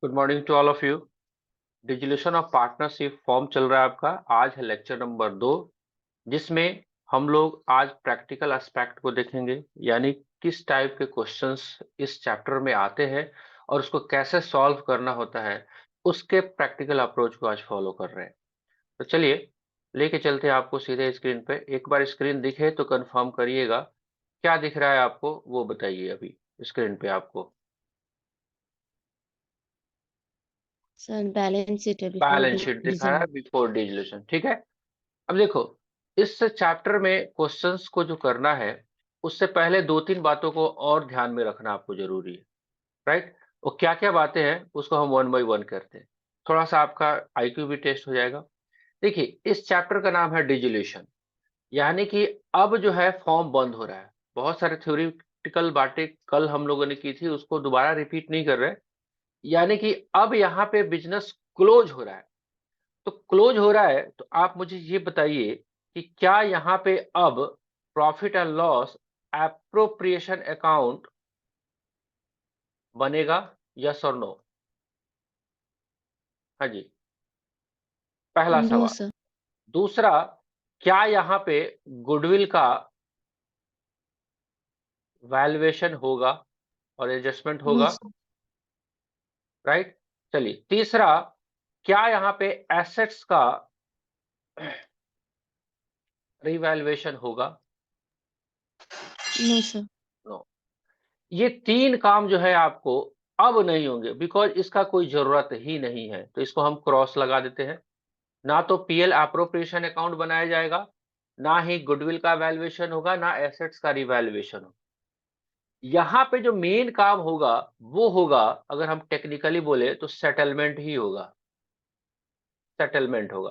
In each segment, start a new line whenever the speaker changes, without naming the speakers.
Good morning to all of you. Dissolution of partnership firm चल रहा है आपका। आज है लेक्चर नंबर 2, जिसमें हम लोग आज प्रैक्टिकल एस्पेक्ट को देखेंगे, यानी किस टाइप के क्वेश्चंस इस चैप्टर में आते हैं और उसको कैसे सॉल्व करना होता है, उसके प्रैक्टिकल अप्रोच को आज फॉलो कर रहे हैं। तो चलिए लेके चलते हैं आपको सीधे स्क्रीन पे। एक बार स्क्रीन दिखे तो कंफर्म करिएगा। क्या दिख रहा है आपको वो बताइए अभी स्क्रीन पे आपको।
सर बैलेंस शीट है बिफोर
बैलेंस शीट दिखा रहा है
डिसॉल्व।
बिफोर डिसोल्यूशन, ठीक है। अब देखो, इस चैप्टर में क्वेश्चंस को जो करना है, उससे पहले दो तीन बातों को और ध्यान में रखना आपको जरूरी है, राइट। वो क्या क्या बातें हैं उसको हम वन बाय वन करते हैं। थोड़ा सा आपका आईक्यू भी टेस्ट हो जाएगा। देखिए, इस चैप्टर का नाम है डिसोल्यूशन, यानी कि अब जो है फॉर्म बंद हो रहा है। बहुत सारे थ्योरेटिकल बातें कल हम लोगों ने की थी, उसको दोबारा रिपीट नहीं कर रहे। यानी कि अब यहाँ पे बिजनेस क्लोज हो रहा है। तो क्लोज हो रहा है तो आप मुझे ये बताइए कि क्या यहाँ पे अब profit and loss appropriation account बनेगा, यस और नो? हाँ जी, पहला
नो
सवाल।
सर।
दूसरा, क्या यहाँ पे गुडविल का वैल्यूएशन होगा और एडजस्टमेंट
नो
होगा,
सर।
राइट। चलिए, तीसरा, क्या यहाँ पे एसेट्स का रिवैल्यूएशन होगा?
No sir.
नो। ये तीन काम जो है आपको अब नहीं होंगे, बिकॉज इसका कोई जरूरत ही नहीं है, तो इसको हम क्रॉस लगा देते हैं। ना तो पीएल एप्रोप्रिएशन अकाउंट बनाया जाएगा, ना ही गुडविल का वैल्यूएशन होगा, ना एसेट्स का रिवैल्यूएशन होगा। यहाँ पे जो मेन काम होगा वो होगा, अगर हम टेक्निकली बोले तो सेटलमेंट ही होगा। सेटलमेंट होगा।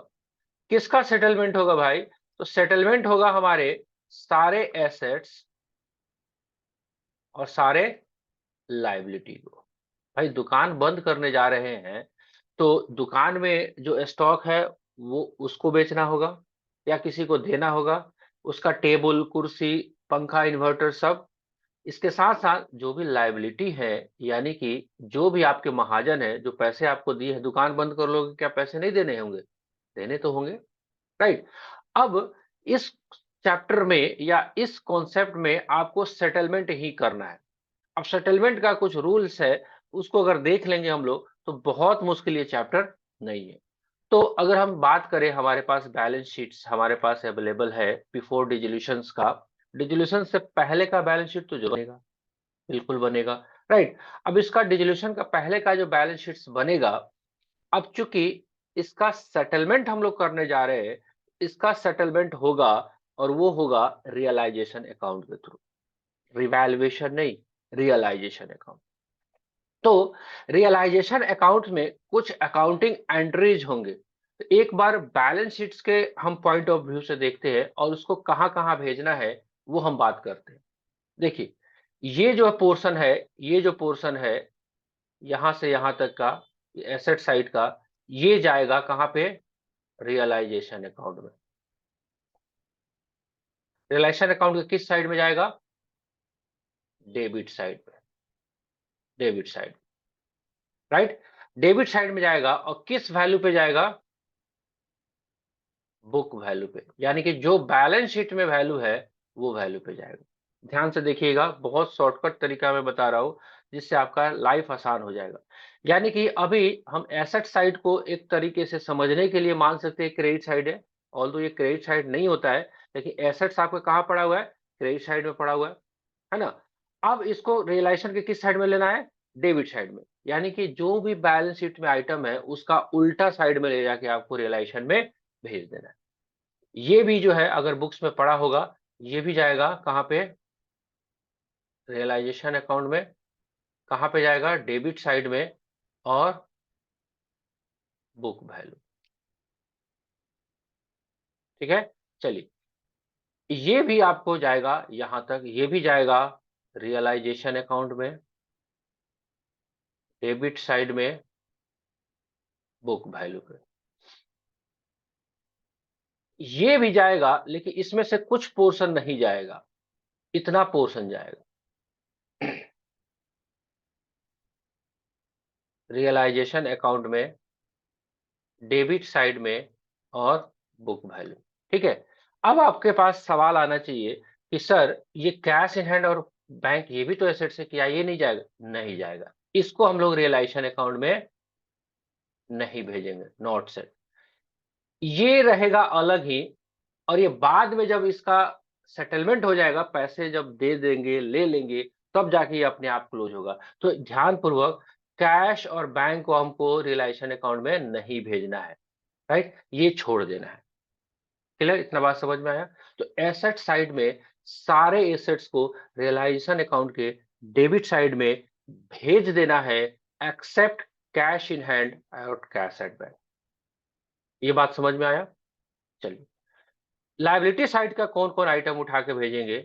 किसका सेटलमेंट होगा भाई? तो सेटलमेंट होगा हमारे सारे एसेट्स और सारे लायबिलिटी को। भाई दुकान बंद करने जा रहे हैं, तो दुकान में जो स्टॉक है वो उसको बेचना होगा या किसी को देना होगा। उसका टेबल, कुर्सी, पंखा, इन्वर्टर सब। इसके साथ साथ जो भी लायबिलिटी है, यानी कि जो भी आपके महाजन है, जो पैसे आपको दिए हैं, दुकान बंद कर लोगे, क्या पैसे नहीं देने होंगे? देने तो होंगे, राइट। अब इस चैप्टर में या इस कॉन्सेप्ट में आपको सेटलमेंट ही करना है। अब सेटलमेंट का कुछ रूल्स है, उसको अगर देख लेंगे हम लोग तो बहुत मुश्किल ये चैप्टर नहीं है। तो अगर हम बात करें, हमारे पास बैलेंस शीट्स हमारे पास अवेलेबल है बिफोर डिसोल्यूशन का। डिसोल्यूशन से पहले का बैलेंस शीट तो जो बनेगा, बिल्कुल बनेगा, राइट। अब इसका डिसोल्यूशन का पहले का जो बैलेंस शीट्स बनेगा, अब चूंकि इसका सेटलमेंट हम लोग करने जा रहे हैं, इसका सेटलमेंट होगा और वो होगा रियलाइजेशन अकाउंट के थ्रू। रिवैल्यूएशन नहीं, रियलाइजेशन अकाउंट। तो रियलाइजेशन अकाउंट में कुछ अकाउंटिंग एंट्रीज होंगे। तो एक बार बैलेंस शीट्स के हम पॉइंट ऑफ व्यू से देखते हैं और उसको कहां कहां भेजना है वो हम बात करते हैं। देखिए, ये जो पोर्शन है, ये जो पोर्शन है यहां से यहां तक का, एसेट साइड का, ये जाएगा कहां पे? रियलाइजेशन अकाउंट में। रियलाइजेशन अकाउंट के किस साइड में जाएगा? डेबिट साइड में। Debit side, right. Debit side में जाएगा और किस वैल्यू पे जाएगा? बुक वैल्यू पे, यानी कि जो बैलेंस शीट में वैल्यू है वो वैल्यू पे जाएगा। ध्यान से देखिएगा, बहुत शॉर्टकट तरीका मैं बता रहा हूं, जिससे आपका लाइफ आसान हो जाएगा। यानी कि अभी हम एसेट साइड को एक तरीके से समझने के लिए मान सकते हैं क्रेडिट साइड है। ऑल्दो ये क्रेडिट साइड नहीं होता है, लेकिन एसेट्स आपका कहाँ पड़ा हुआ है? क्रेडिट साइड में पड़ा हुआ है ना। अब इसको रियलाइजेशन के किस साइड में लेना है? डेबिट साइड में। यानी कि जो भी बैलेंस शीट में आइटम है उसका उल्टा साइड में ले जाके आपको रियलाइजेशन में भेज देना है। ये भी जो है अगर बुक्स में पड़ा होगा, ये भी जाएगा कहाँ पे? रियलाइजेशन अकाउंट में। कहाँ पे जाएगा? डेबिट साइड में और बुक वैल्यू, ठीक है। चलिए, ये भी आपको जाएगा यहां तक, ये भी जाएगा रियलाइजेशन अकाउंट में, डेबिट साइड में, बुक वैल्यू पे। ये भी जाएगा, लेकिन इसमें से कुछ पोर्शन नहीं जाएगा, इतना पोर्शन जाएगा। रियलाइजेशन अकाउंट में, डेबिट साइड में और बुक वैल्यू। ठीक है। अब आपके पास सवाल आना चाहिए कि सर ये कैश इन हैंड और बैंक ये भी तो एसेट्स है, क्या ये नहीं जाएगा? नहीं जाएगा, इसको हम लोग रियलाइजेशन अकाउंट में नहीं भेजेंगे, नॉट सेट। ये रहेगा अलग ही, और ये बाद में जब इसका सेटलमेंट हो जाएगा, पैसे जब दे देंगे, ले लेंगे, तब जाके ये अपने आप क्लोज होगा। तो ध्यान पूर्वक, कैश और बैंक को हमको रियलाइजेशन अकाउंट में नहीं भेजना है, राइट? ये छोड़ देना है। क्लियर? इतना बात समझ में आया? तो एसेट साइड में सारे एसेट्स को रियलाइजेशन अकाउंट के डेबिट साइड में भेज देना है, एक्सेप्ट कैश इन हैंड और कैश एट बैंक। ये बात समझ में आया? चलिए, लायबिलिटी साइड का कौन-कौन आइटम उठा के भेजेंगे?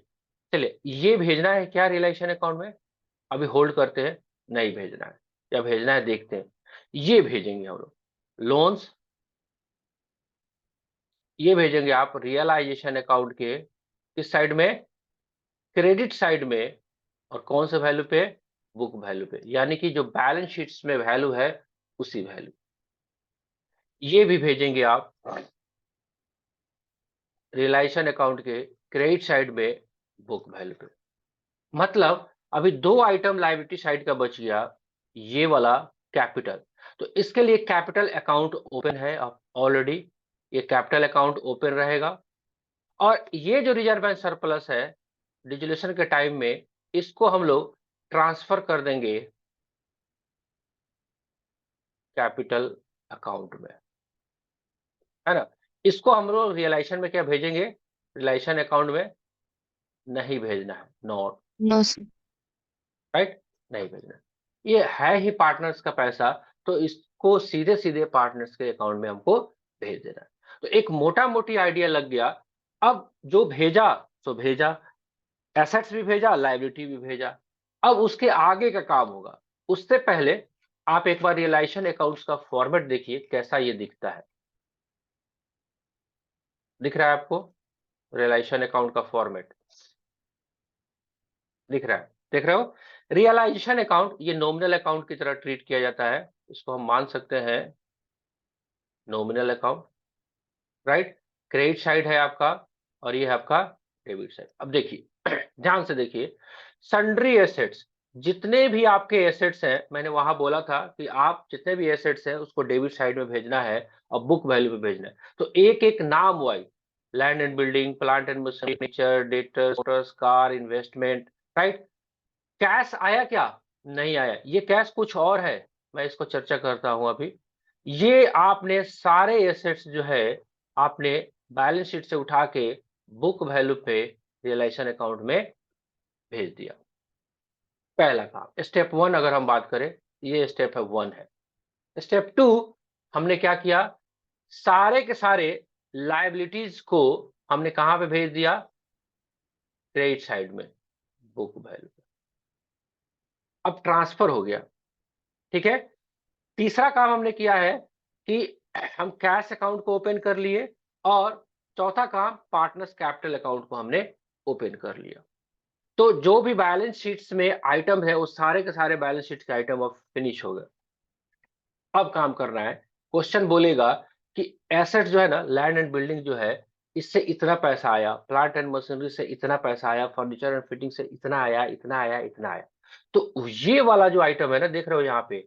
चलिए, ये भेजना है क्या रियलाइजेशन अकाउंट में? अभी होल्ड करते हैं, नहीं भेजना है, या भेजना है देखते हैं। ये भेजेंगे हम लोग, लोन्स, ये भेजेंगे आप रियलाइजेशन अकाउंट के किस साइड में? क्रेडिट साइड में। और कौन से वैल्यू पे? बुक वैल्यू पे, यानी कि जो बैलेंस शीट्स में वैल्यू है, उसी वैल्यू। ये भी भेजेंगे आप रियलाइजेशन अकाउंट के क्रेडिट साइड में, बुक वैल्यू पे। मतलब अभी 2 आइटम लायबिलिटी साइड का बच गया, ये वाला कैपिटल। तो इसके लिए कैपिटल अकाउंट ओपन है ऑलरेडी, ये कैपिटल अकाउंट ओपन रहेगा। और ये जो रिजर्व एंड सरप्लस है, डिसोल्यूशन के टाइम में इसको हम लोग ट्रांसफर कर देंगे कैपिटल अकाउंट में, है ना? इसको हम लोग रियलाइजेशन में क्या भेजेंगे? रियलाइजेशन अकाउंट में नहीं भेजना है, नॉट,
नो सर।
राइट? नहीं भेजना है। ये है ही पार्टनर्स का पैसा, तो इसको सीधे-सीधे पार्टनर्स के अकाउंट में हमको भेज देना है। तो एक मोटा-मोटी आइडिया लग गया। अब जो भेजा सो भेजा, एसेट्स भी भेजा, लायबिलिटी भी भेजा। अब उसके आगे का काम होगा। उससे पहले आप एक बार रियलाइजेशन अकाउंट्स का फॉर्मेट देखिए, कैसा ये दिखता है। दिख रहा है आपको? रियलाइजेशन अकाउंट का फॉर्मेट दिख रहा है? देख रहे हो? रियलाइजेशन अकाउंट ये नॉमिनल अकाउंट की तरह ट्रीट किया जाता है। इसको हम मान सकते हैं nominal account, right? Credit side है आपका, और ये है आपका डेबिट साइड। अब देखिए ध्यान से देखिए, सन्ड्री एसेट्स, जितने भी आपके एसेट्स हैं, मैंने वहां बोला था कि आप जितने भी एसेट्स हैं उसको डेबिट साइड में भेजना है और बुक वैल्यू पे भेजना है। तो एक एक नाम wise, land and building, plant and machinery, furniture, debtors, Motors, car, investment, right? Cash आया क्या? नहीं आया, ये कैश कुछ और है, मैं इसको चर्चा करता हूं अभी। ये आपने सारे एसेट्स जो है, आपने बैलेंस शीट से उठा के बुक वैल्यू पे रियलाइजेशन अकाउंट में भेज दिया। पहला काम, स्टेप 1 अगर हम बात करें, ये स्टेप है 1 है। स्टेप 2 हमने क्या किया? सारे के सारे लायबिलिटीज को हमने कहां पे भेज दिया? क्रेडिट साइड में, बुक वैल्यू पे। अब ट्रांसफर हो गया, ठीक है? तीसरा काम हमने किया है कि हम कैश अकाउंट को ओपन कर लिए, और चौथा काम, पार्टनर्स कैपिटल अकाउंट को हमने ओपन कर लिया। तो जो भी बैलेंस शीट्स में आइटम है, वो सारे के सारे बैलेंस शीट के आइटम अब फिनिश हो गए। अब काम करना है, क्वेश्चन बोलेगा कि एसेट जो है ना, लैंड एंड बिल्डिंग जो है, इससे इतना पैसा आया, प्लांट एंड मशीनरी से इतना पैसा आया, फर्नीचर एंड फिटिंग से इतना आया, इतना आया, इतना आया। तो ये वाला जो आइटम है ना, देख रहे हो यहाँ पे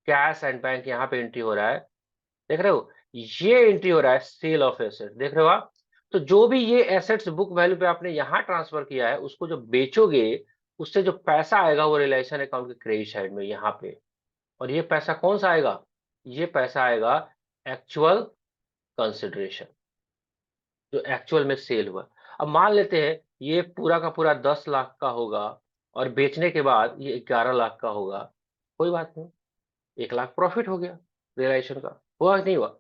कैश एंड बैंक यहाँ पे एंट्री हो रहा है, देख रहे हो? ये एंट्री हो रहा है सेल ऑफ एसेट, देख रहे हो आप? तो जो भी ये एसेट्स बुक वैल्यू पे आपने यहाँ ट्रांसफर किया है, उसको जो बेचोगे, उससे जो पैसा आएगा वो रियलाइजेशन अकाउंट के क्रेडिट साइड में यहाँ पे। और ये पैसा कौन सा आएगा? ये पैसा आएगा एक्चुअल कंसिडरेशन, जो एक्चुअल में सेल हुआ। अब मान लेते हैं ये पूरा का पूरा 10 लाख का होगा, और बेचने के बाद ये 11 लाख का होगा, कोई बात नहीं, 1 लाख प्रॉफिट हो गया रियलाइजेशन का। हुआ कि नहीं हुआ?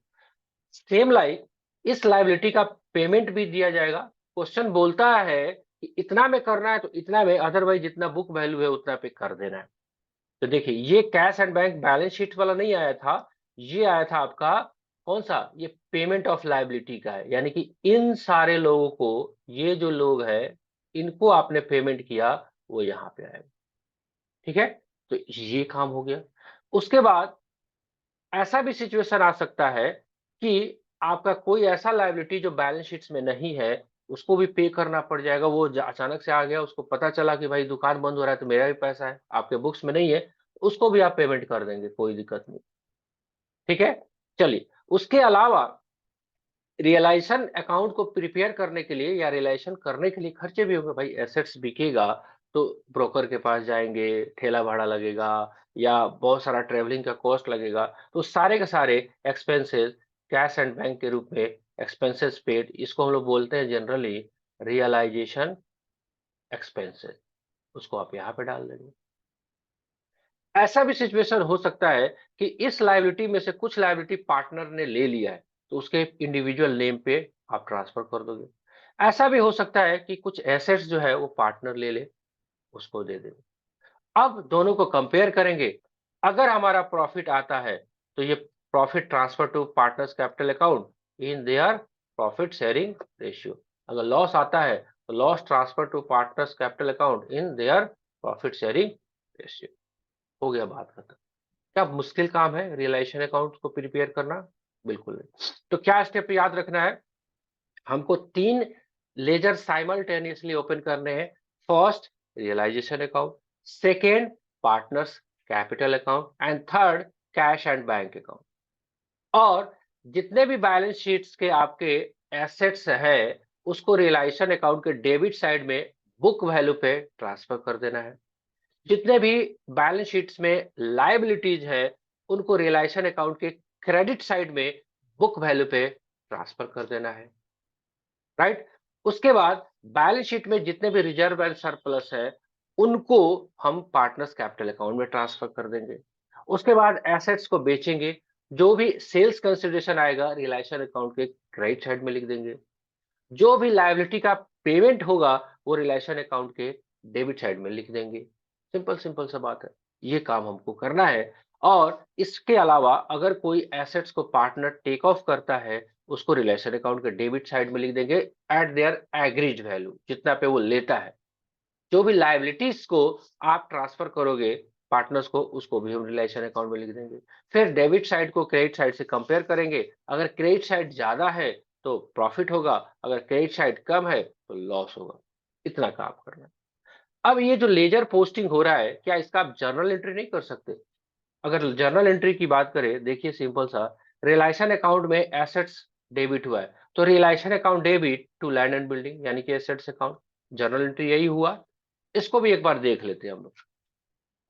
सेम लाइक इस लायबिलिटी का पेमेंट भी दिया जाएगा। क्वेश्चन बोलता है कि इतना में करना है तो इतना में, अदरवाइज जितना बुक वैल्यू है उतना पे कर देना है। तो देखिए, ये cash and bank balance sheet वाला नहीं आया था, ये आया था आपका कौन सा? ये पेमेंट ऑफ लायबिलिटी का है, यानी कि इन सारे लोगों को, ये जो लोग हैं, इनको आपने पेमेंट किया, वो यहाँ पे आएगा। ठीक है? तो ये काम हो गया। उसके बाद ऐसा भी सिचुएशन आ सकता है कि आपका कोई ऐसा लायबिलिटी जो बैलेंस शीट्स में नहीं है, उसको भी पे करना पड़ जाएगा। वो अचानक से आ गया, उसको पता चला कि भाई दुकान बंद हो रहा है तो मेरा भी पैसा है, आपके बुक्स में नहीं है, उसको भी आप पेमेंट कर देंगे, कोई दिक्कत नहीं। ठीक है? चलिए, उसके अलावा रियलाइजेशन अकाउंट को प्रिपेयर करने के लिए या रियलाइजेशन करने के लिए खर्चे भी होंगे। भाई एसेट्स बिकेगा तो ब्रोकर के पास जाएँगे, ठेला भाड़ा लगेगा या बहुत सारा ट्रैवलिंग का कॉस्ट लगेगा। तो सारे के सारे एक्सपेंसेस कैश एंड बैंक के रूप में एक्सपेंसेस पेड, इसको हम लोग बोलते हैं जनरली रियलाइजेशन एक्सपेंसेस। उसको आप यहाँ पे डाल देंगे। ऐसा भी सिचुएशन हो सकता है कि इस लायबिलिटी में से कुछ लायबिलिटी पार्टनर ने ले लिया है, तो उसके इंडिविजुअल नेम पे आप ट्रांसफर कर दोगे। ऐसा भी हो सकता है कि कुछ एसेट्स जो है वो पार्टनर ले ले, उसको दे देंगे। अब दोनों को कंपेयर करेंगे। अगर हमारा प्रॉफिट आता है, तो ये profit transfer to partners capital account in their profit sharing ratio. अगर लॉस आता है, तो loss transfer to partners capital account in their profit sharing ratio. हो गया बात खत्म। क्या मुश्किल काम है रियलाइजेशन अकाउंट को प्रिपेयर करना? बिल्कुल नहीं। तो क्या स्टेप याद रखना है? हमको 3 लेजर साइमल्टेनियसली ओपन करने हैं। First realisation account, second partners capital account and third cash and bank account. और जितने भी बैलेंस शीट्स के आपके एसेट्स है, उसको रियलाइजेशन अकाउंट के डेबिट साइड में बुक वैल्यू पे ट्रांसफर कर देना है। जितने भी बैलेंस शीट्स में लायबिलिटीज है, उनको रियलाइजेशन अकाउंट के क्रेडिट साइड में बुक वैल्यू पे ट्रांसफर कर देना है। राइट? उसके बाद बैलेंस शीट में जितने भी रिजर्व एंड सरप्लस है, उनको हम पार्टनर्स कैपिटल अकाउंट में ट्रांसफर कर देंगे। उसके बाद एसेट्स को बेचेंगे, जो भी सेल्स कंसिडरेशन आएगा रियलाइजेशन अकाउंट के क्रेडिट साइड में लिख देंगे। जो भी लायबिलिटी का पेमेंट होगा, वो रिलेशन अकाउंट के डेबिट साइड में लिख देंगे। सिंपल सिंपल सा बात है। ये काम हमको करना है। और इसके अलावा अगर कोई एसेट्स को पार्टनर टेक ऑफ करता है, उसको रिलेशन अकाउंट के डेबिट साइड में लिख देंगे एट देयर एग्रीड वैल्यू, जितना पे वो लेता है। जो भी लायबिलिटीज को आप ट्रांसफर करोगे पार्टनर्स को, उसको भी हम रिलेशन अकाउंट में लिख देंगे। फिर डेबिट साइड को क्रेडिट साइड से कंपेयर करेंगे। अगर क्रेडिट साइड ज्यादा है तो प्रॉफिट होगा, अगर क्रेडिट साइड कम है तो लॉस होगा। इतना काम करना है। अब ये जो लेजर पोस्टिंग हो रहा है, क्या इसका आप जर्नल एंट्री नहीं कर सकते? अगर जर्नल एंट्री की बात करें, देखिए सिंपल सा, रियलाइजेशन अकाउंट में एसेट्स डेबिट हुआ है, तो realisation account debit to land and building यानी कि एसेट्स अकाउंट, जर्नल एंट्री यही हुआ। इसको भी एक बार देख लेते हैं हम लोग,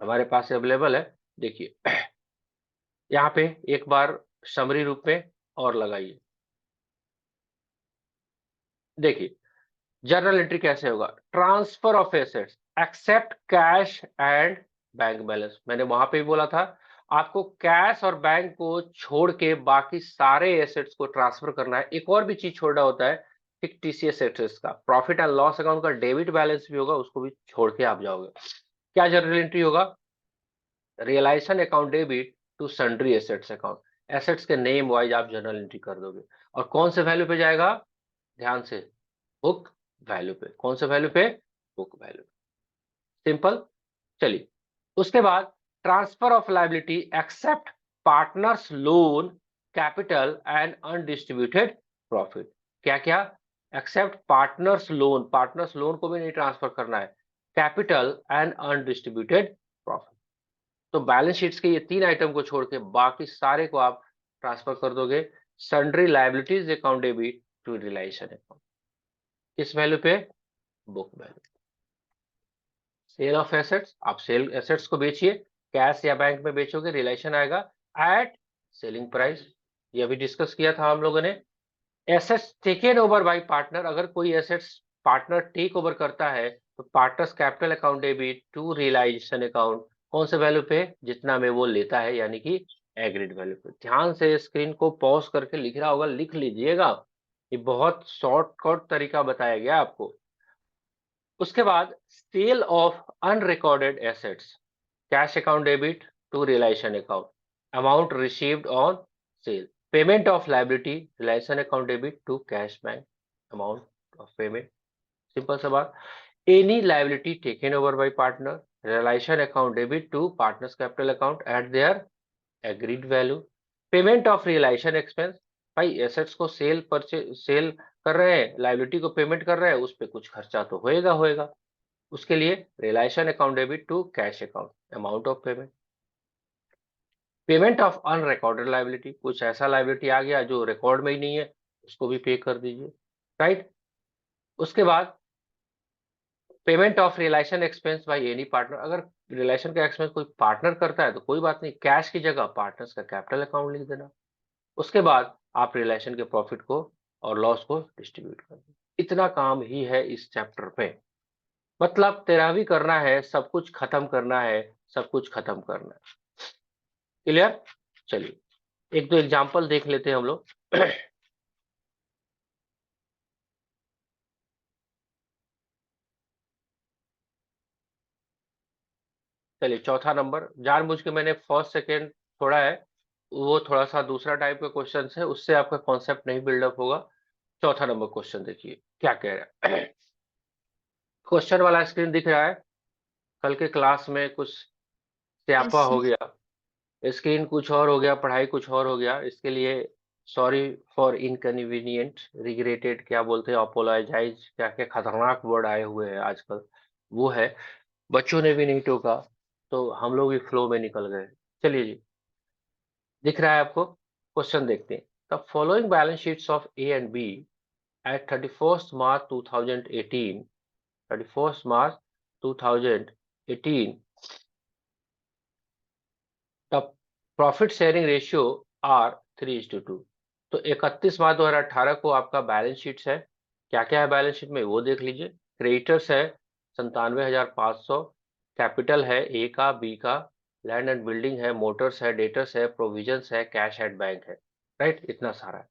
हमारे पास अवेलेबल है। देखिए यहाँ पे एक बार समरी रूप में और लगाइए। देखिए जर्नल एंट्री कैसे होगा? Transfer of assets except cash and bank balance. मैंने वहां पे भी बोला था, आपको कैश और बैंक को छोड़ के बाकी सारे एसेट्स को ट्रांसफर करना है। एक और भी चीज छोड़ना होता है, fictitious एसेट्स का प्रॉफिट एंड लॉस अकाउंट का डेबिट बैलेंस भी होगा, उसको भी छोड़ के आप जाओगे। क्या जर्नल एंट्री होगा? Realisation account debit to sundry assets account. Assets के नेम वाइज आप जर्नल एंट्री कर दोगे। और कौन से वैल्यू पे जाएगा? ध्यान से, बुक वैल्यू पे। कौन से वैल्यू पे? Book value. सिंपल। चलिए उसके बाद transfer of liability except partners loan capital and undistributed profit. क्या क्या? Except partners loan, partners loan को भी नहीं ट्रांसफर करना है, कैपिटल एंड अनडिस्ट्रीब्यूटेड प्रॉफिट। तो बैलेंस शीट्स के ये 3 आइटम को छोड़ के बाकी सारे को आप ट्रांसफर कर दोगे sundry liabilities account debit to realisation account. किस वैल्यू पे? Book value. Sale of assets, आप सेल एसेट्स को बेचिए, कैश या बैंक में बेचोगे, रियलाइजेशन आएगा एट सेलिंग प्राइस। ये अभी डिस्कस किया था हम लोगों ने। Assets taken over by partner, अगर कोई एसेट्स पार्टनर टेक ओवर करता है, तो partners capital account debit to realisation account. कौन से वैल्यू पे? जितना में वो लेता है, यानी कि एग्रीड वैल्यू पे। ध्यान से स्क्रीन को पॉज करके लिख रहा होगा, लिख लीजिएगा। ये बहुत शॉर्टकट तरीका बताया गया आपको। उसके बाद sale of unrecorded assets, cash account debit to realisation account, amount received on sale, payment of liability realisation account debit to cash bank, amount of payment. Simple सा बात। Any liability taken over by partner realization account debit to partners capital account at their agreed value. Payment of realisation expense, भाई assets को sell कर रहे हैं, liability को payment कर रहे हैं, उस पे कुछ खर्चा तो होएगा, उसके लिए realisation account debit to cash account, amount of payment. Payment of unrecorded liability, कुछ ऐसा लाइबिलिटी आ गया जो रिकॉर्ड में ही नहीं है, उसको भी पे कर दीजिए, राइट। उसके बाद payment of realisation expense by any partner, अगर रियलाइजेशन का एक्सपेंस कोई पार्टनर करता है तो कोई बात नहीं, कैश की जगह पार्टनर्स का कैपिटल अकाउंट लिख देना। उसके बाद आप रियलाइजेशन के प्रॉफिट को और लॉस को डिस्ट्रीब्यूट कर दें। इतना काम ही है इस चैप्टर पे, मतलब 13वीं करना है, सब कुछ खत्म करना है, सब कुछ खत्म करना है। क्लियर? चलिए एक दो एग्जांपल देख लेते हैं हम लोग। चलिए चौथा नंबर, जानबूझ के मैंने फर्स्ट सेकेंड छोड़ा है, वो थोड़ा सा दूसरा टाइप का क्वेश्चन है, उससे आपका कॉन्सेप्ट नहीं बिल्डअप होगा। चौथा नंबर क्वेश्चन देखिए क्या कह रहा है। क्वेश्चन वाला स्क्रीन दिख रहा है? कल के क्लास में कुछ
यस
स्यापा हो
सर।
गया, स्क्रीन कुछ और हो गया, पढ़ाई कुछ और हो गया, इसके लिए सॉरी फॉर इनकन्वीनियंट, रिग्रेटेड, क्या बोलते हैं, अपोलोजाइज, क्या क्या खतरनाक वर्ड आए हुए हैं आजकल, वो है। बच्चों ने भी नहीं टोका तो हम लोग भी फ्लो में निकल गए। चलिए जी, दिख रहा है आपको? क्वेश्चन देखते हैं। The following balance sheets of A and B at 31st March 2018, 31st March 2018, the profit sharing ratio are 3:2। तो 31 मार्च 2018 को आपका बैलेंस शीट्स है, क्या क्या है बैलेंस शीट में वो देख लीजिए। क्रेडिटर्स है 97,500, कैपिटल है ए का, बी का, लैंड एंड बिल्डिंग है, मोटर्स है, डेटर्स है, प्रोविजंस है, कैश एट बैंक है, राइट, इतना सारा है।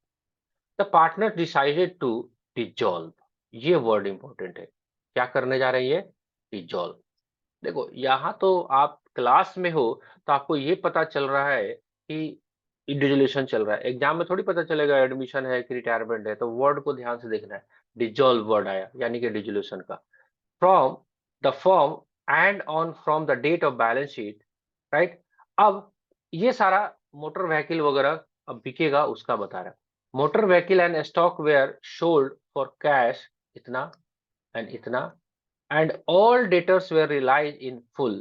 The partner decided to dissolve, ये वर्ड इंपॉर्टेंट है, क्या करने जा रही है? डिजॉल्व। देखो यहाँ तो आप क्लास में हो तो आपको ये पता चल रहा है कि डिजोल्यूशन चल रहा है, एग्जाम में थोड़ी पता चलेगा एडमिशन है कि रिटायरमेंट है, तो वर्ड को ध्यान से देखना है। डिजॉल्व वर्ड आया यानी कि डिजोल्यूशन का। From the firm and on from the date of balance sheet, right. अब ये सारा मोटर व्हीकल वगैरह अब बिकेगा उसका बता रहा है। Motor vehicle and stock were sold for cash इतना एंड इतना, and all debtors were realized in full.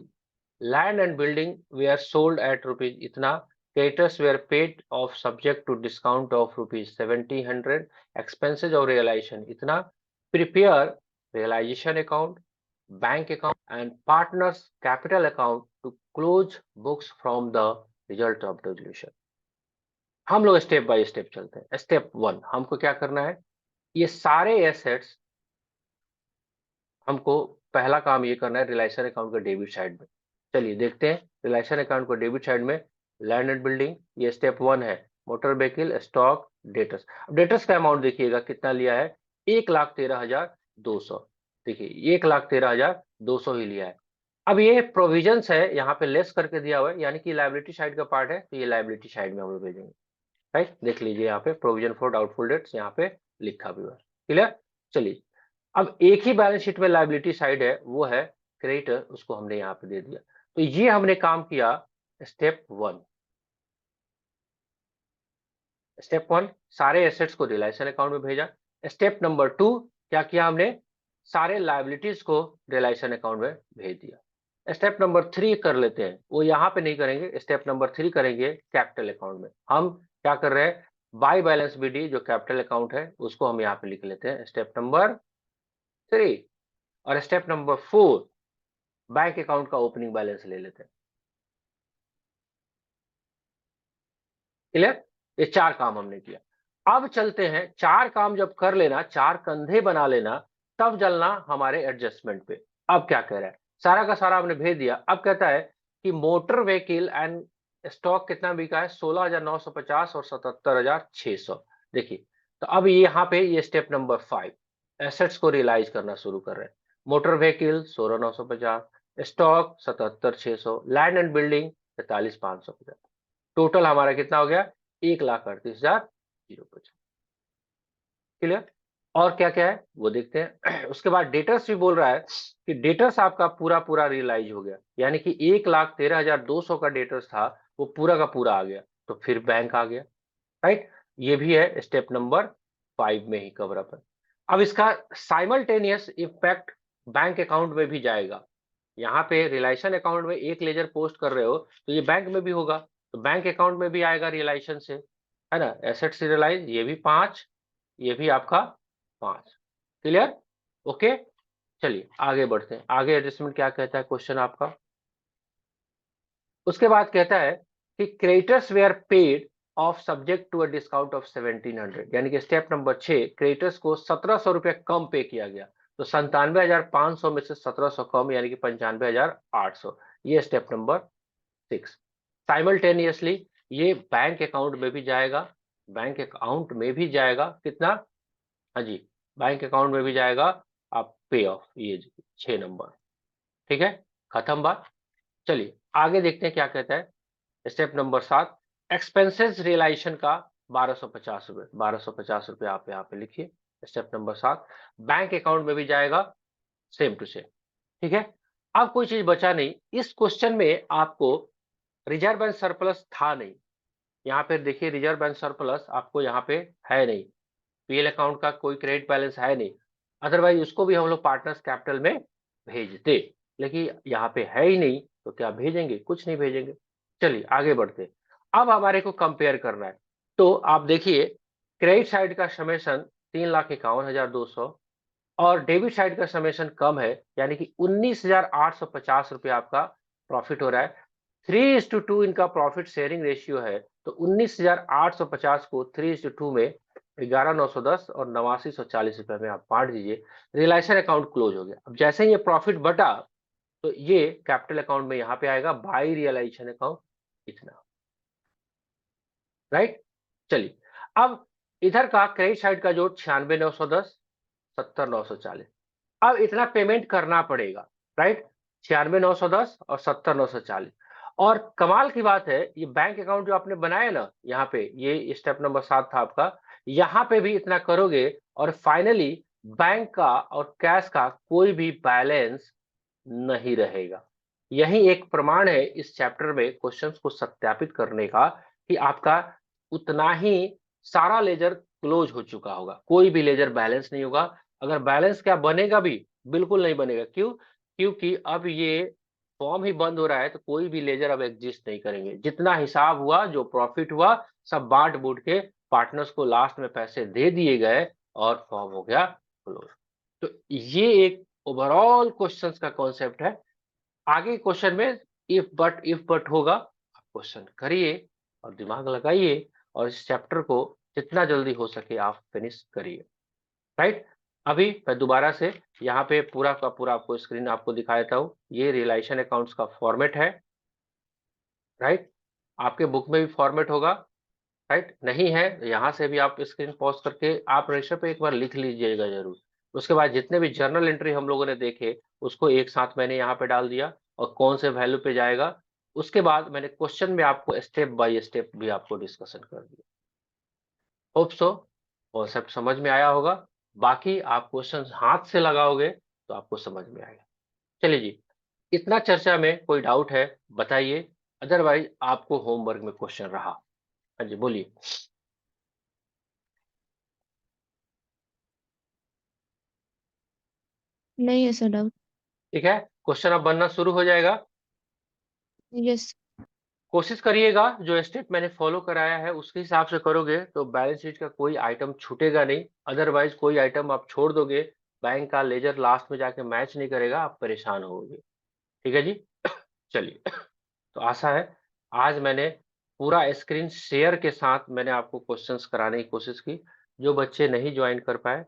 Land and building were sold at rupees itna, creditors were paid off subject to discount of rupees 1700, expenses of realization itna, prepare realization account, bank account and partners capital account to close books from the result of resolution। हम लोग step by step चलते हैं। Step 1 हमको क्या करना है, ये सारे एसेट्स हमको पहला काम ये करना है रिलेशन अकाउंट का डेबिट साइड में। चलिए देखते हैं रिलेशन अकाउंट को डेबिट साइड में। लैंड एंड बिल्डिंग ये स्टेप 1 है, मोटर व्हीकल, स्टॉक, डेटर्स। अब डेटर्स का अमाउंट देखिएगा कितना लिया है, 1,13,200। देखिए 1,13,200 ही लिया है। अब ये प्रोविजंस है, यहाँ पे लेस करके दिया हुआ है, यानी कि लाइबिलिटी साइड का पार्ट है, तो ये लाइबिलिटी साइड में हम लोग भेजेंगे, राइट। देख लीजिए यहाँ पे प्रोविजन फॉर डाउटफुल डेट्स यहाँ पे लिखा भी हुआ है। क्लियर? चलिए अब एक ही बैलेंस शीट में लायबिलिटी साइड है, वो है क्रेडिटर, उसको हमने यहाँ पे दे दिया। तो ये हमने काम किया स्टेप 1। स्टेप 1 सारे एसेट्स को रियलाइजेशन अकाउंट में भेजा। स्टेप नंबर 2 क्या किया हमने, सारे लायबिलिटीज को रियलाइजेशन अकाउंट में भेज दिया। स्टेप नंबर 3 कर लेते हैं, वो यहाँ पे नहीं करेंगे, स्टेप नंबर 3 करेंगे कैपिटल अकाउंट में। हम क्या कर रहे हैं, बाय बैलेंस बीडी जो कैपिटल अकाउंट है उसको हम यहाँ पे लिख लेते हैं, स्टेप नंबर 3। और स्टेप नंबर 4 बैंक अकाउंट का ओपनिंग बैलेंस ले लेते हैं। क्लियर? ये 4 काम हमने किया। अब चलते हैं, 4 काम जब कर लेना, 4 कंधे बना लेना, तब चलना हमारे एडजस्टमेंट पे। अब क्या कह रहा है, सारा का सारा हमने भेज दिया। अब कहता है कि मोटर व्हीकल एंड स्टॉक कितना बिका है, 16,950 और 77,600। देखिए तो अब ये यहाँ पे ये स्टेप नंबर 5 एसेट्स को रियलाइज करना शुरू कर रहे हैं। Motor vehicle 16,950, stock 77,600, land and building 43,550। Total हमारा कितना हो गया, 1,38,050। क्लियर? और क्या-क्या है वो देखते हैं। उसके बाद डेटर्स भी बोल रहा है कि डेटर्स आपका पूरा-पूरा रियलाइज़ हो गया, यानी कि 1,13,200 का डेटर्स था, वो पूरा का पूरा आ गया, तो फिर बैंक आ गया, राइट? ये भी है स्टेप नंबर 5 में ही कवर अप है। अब इसका साइमल्टेनियस इम्पैक्ट बैंक अकाउंट में भी जाएगा। यहाँ पे रियलाइज़ेशन अकाउंट में एक लेजर पोस्ट कर रहे हो, तो ये बैंक में भी होगा, तो बैंक अकाउंट में भी आएगा रियलाइज़ेशन से, है ना? एसेट्स रियलाइज़ ये भी 5, ये भी आपका 5, क्लियर? ओके? चलिए आगे बढ़ते हैं। आगे एडजस्टमेंट क्या कहता है क्वेश्चन आपका? उसके बाद कहता है कि creditors were paid off subject to a discount of 1700, यानी कि स्टेप नंबर 6 क्रेडिटर्स को 1700 रुपए कम पे किया गया, तो 97,500 में से 1700 कम यानी कि 95,800, ये स्टेप नंबर 6। साइमल्टेनियसली ये बैंक अकाउंट में भी जाएगा, बैंक अकाउंट में भी जाएगा कितना? हाँ जी, बैंक अकाउंट में भी जाएगा आप पे ऑफ, ये 6 नंबर, ठीक है? खत्म बात। चलिए आगे देखते हैं क्या कहता है। स्टेप नंबर 7 एक्सपेंसेस रियलाइजेशन का 1250 रुपए, 1250 रुपए आप यहाँ पे लिखिए। स्टेप नंबर 7 बैंक अकाउंट में भी जाएगा, सेम टू सेम, ठीक है? अब कोई चीज बचा नहीं, इस क्वेश्चन में आपको रिजर्व एंड सरप्लस था नहीं, यहाँ पे देखिए रिजर्व एंड सरप्लस आपको यहाँ पे है नहीं, पीएल अकाउंट का कोई क्रेडिट बैलेंस है नहीं, अदरवाइज उसको भी हम लोग पार्टनर्स कैपिटल में भेजते, लेकिन यहाँ पे है ही नहीं, तो क्या भेजेंगे? कुछ नहीं भेजेंगे। चलिए आगे बढ़ते हैं। अब हमारे को कंपेयर करना है, तो आप देखिए क्रेडिट साइड का समेशन 3,51,200 और डेबिट साइड का समेशन कम है, यानी कि 19,850 रुपए आपका प्रॉफिट हो रहा है। 3:2 इनका प्रॉफिट शेयरिंग रेशियो है, तो 19,850 को 3:2 में 11,910 और 8940 रुपए में आप बांट दीजिए, रियलाइजेशन अकाउंट क्लोज हो गया। अब जैसे ही ये प्रॉफिट बटा, तो ये कैपिटल अकाउंट में यहाँ पे आएगा बाय रियलाइजेशन अकाउंट, इतना, राइट? चलिए अब इधर का क्रेडिट साइड का जो 96,910, 70,940, अब इतना पेमेंट करना पड़ेगा, राइट? 96,910 और 70,940, और कमाल की बात है ये बैंक अकाउंट जो आपने बनाया ना, यहाँ पे ये स्टेप नंबर 7 था आपका, यहाँ पे भी इतना करोगे और फाइनली बैंक का और कैश का कोई भी बैलेंस नहीं रहेगा। यही एक प्रमाण है इस चैप्टर में क्वेश्चंस को सत्यापित करने का कि आपका उतना ही सारा लेजर क्लोज हो चुका होगा, कोई भी लेजर बैलेंस नहीं होगा। अगर बैलेंस क्या बनेगा भी, बिल्कुल नहीं बनेगा। क्यों? क्योंकि अब ये फॉर्म ही बंद हो रहा है, तो कोई भी लेजर अब एग्जिस्ट नहीं करेंगे। जितना हिसाब हुआ, जो प्रॉफिट हुआ, सब बाँट-बूट के पार्टनर्स को लास्ट में पैसे दे दिए गए और फॉर्म हो गया क्लोज। तो ये एक ओवरऑल क्वेश्चंस का कॉन्सेप्ट है। आगे क्वेश्चन में इफ बट होगा, आप क्वेश्चन करिए और दिमाग लगाइए और इस चैप्टर को जितना जल्दी हो सके आप फिनिश करिए, राइट? अभी मैं दोबारा से यहाँ पे पूरा का पूरा आपको स्क्रीन आपको दिखा देता हूँ। ये रियलाइजेशन अकाउंट्स का फॉर्मेट है, राइट? आपके बुक में भी फॉर्मेट होगा, राइट? नहीं है तो यहाँ से भी आप स्क्रीन पॉज़ करके आप रजिस्टर पे एक बार लिख लीजिएगा ज़रूर। उसके बाद जितने भी जर्नल एंट्री हम लोगों ने देखे, उसको एक साथ मैंने यहाँ पे डाल दिया और कौन से वैल्यू पे जाएगा। उसके बाद मैंने क्वेश्चन में आपको स्टेप बाय स्टेप भी आपको डिस्कशन कर दिया। होप सो कॉन्सेप्ट समझ में आया होगा। बाकी आप क्वेश्चंस हाथ से लगाओगे तो आपको समझ में आएगा। चलिए जी, इतना चर्चा में कोई डाउट है बताइए, अदरवाइज़ आपको होमवर्क में क्वेश्चन रहा। हाँ जी, बोलिए।
नहीं ऐसा डाउट।
ठीक है, क्वेश्चन अब बनना शुरू हो जाएगा।
यस।
कोशिश करिएगा जो स्टेप मैंने फॉलो कराया है उसके हिसाब से करोगे तो बैलेंस शीट का कोई आइटम छूटेगा नहीं, अदरवाइज कोई आइटम आप छोड़ दोगे, बैंक का लेजर लास्ट में जाके मैच नहीं करेगा, आप परेशान होगे। ठीक है जी। चलिए, तो आशा है आज मैंने पूरा स्क्रीन शेयर के साथ मैंने आपको क्वेश्चंस कराने की कोशिश की। जो बच्चे नहीं ज्वाइन कर पाए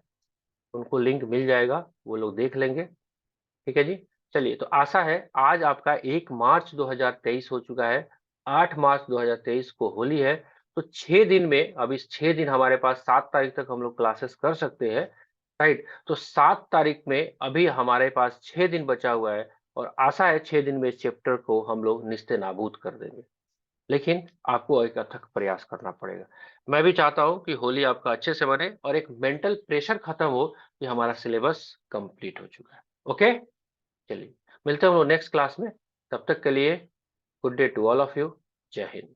उनको लिंक मिल जाएगा, वो लोग देख लेंगे। ठीक है जी। चलिए, तो आशा है आज आपका 1 मार्च 2023 हो चुका है। 8 मार्च 2023 को होली है, तो 6 दिन में, अब इस 6 दिन हमारे पास 7 तारीख तक हम लोग क्लासेस कर सकते हैं, राइट? तो 7 तारीख में अभी हमारे पास 6 दिन बचा हुआ है और आशा है 6 दिन में इस चैप्टर को हम लोग निस्ते-नाबूद कर देंगे। लेकिन आपको एक अथक प्रयास करना पड़ेगा। मैं भी चाहता हूँ कि होली आपका अच्छे से बने और एक मेंटल प्रेशर खत्म हो कि हमारा सिलेबस कंप्लीट हो चुका है। ओके? चलिए, मिलते हैं हम लोग नेक्स्ट क्लास में। तब तक के लिए good day to all of you. जय हिंद।